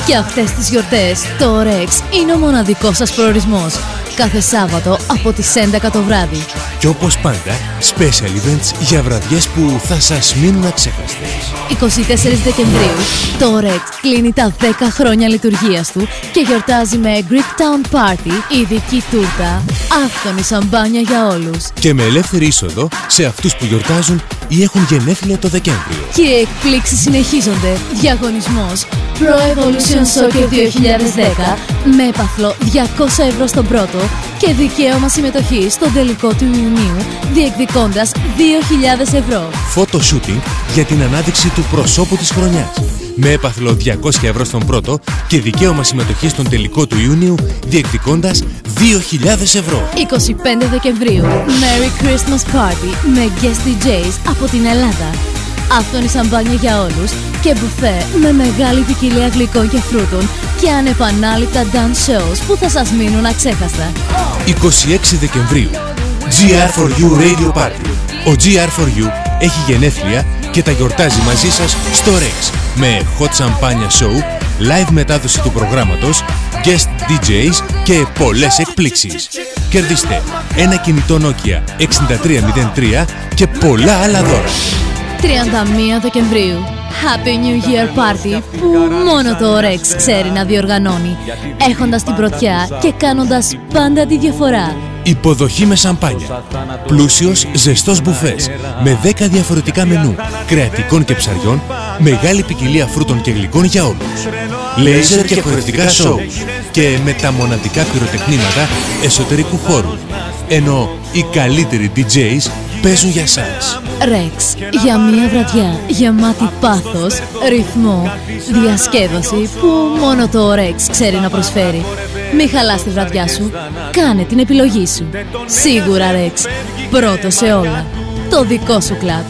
Και αυτές τις γιορτές το Rex είναι ο μοναδικός σας προορισμός. Κάθε Σάββατο από τις 11 το βράδυ. Και όπως πάντα, special events για βραδιές που θα σας μείνουν αξέχαστες. 24 Δεκεμβρίου, το Rex κλείνει τα 10 χρόνια λειτουργίας του και γιορτάζει με Greek Town Party, ειδική τούρτα, άφθονη σαμπάνια για όλους. Και με ελεύθερη είσοδο σε αυτούς που γιορτάζουν ή έχουν γενέθλια το Δεκέμβριο. Και οι εκπλήξεις συνεχίζονται. Διαγωνισμός Pro Evolution Soccer 2010 με έπαθλο 200 ευρώ στον πρώτο και δικαίωμα συμμετοχής στον τελικό του Ιουνίου διεκδικώντας 2.000 ευρώ. Photo shooting για την ανάδειξη του προσώπου της χρονιάς. Με έπαθλο 200 ευρώ στον πρώτο και δικαίωμα συμμετοχής στον τελικό του Ιουνίου διεκδικώντας 2.000 ευρώ. 25 Δεκεμβρίου, Merry Christmas Party με guest DJs από την Ελλάδα. Άφθονη σαμπάνια για όλους και μπουφέ με μεγάλη ποικιλία γλυκών και φρούτων και ανεπανάληπτα dance shows που θα σας μείνουν αξέχαστα. 26 Δεκεμβρίου, GR4U Radio Party. Ο GR4U έχει γενέθλια και τα γιορτάζει μαζί σας στο Rex με hot σαμπάνια show, live μετάδοση του προγράμματος, guest DJs και πολλές εκπλήξεις. Κερδίστε ένα κινητό Nokia 6303 και πολλά άλλα δώρα. 31 Δεκεμβρίου, Happy New Year Party που μόνο το Rex ξέρει να διοργανώνει, έχοντας την πρωτιά και κάνοντας πάντα τη διαφορά. Υποδοχή με σαμπάνια, πλούσιος ζεστός μπουφές με 10 διαφορετικά μενού κρεατικών και ψαριών, μεγάλη ποικιλία φρούτων και γλυκών για όλους. Λέιζερ και χορευτικά σοου και με τα μοναδικά πυροτεχνήματα εσωτερικού χώρου, ενώ οι καλύτεροι DJs παίζουν για σας. Rex, για μια βραδιά γεμάτη πάθος, ρυθμό, διασκέδαση που μόνο το Rex ξέρει να προσφέρει. Μη χαλάς τη βραδιά σου, κάνε την επιλογή σου. Σίγουρα Rex, πρώτο σε όλα. Το δικό σου κλαμπ.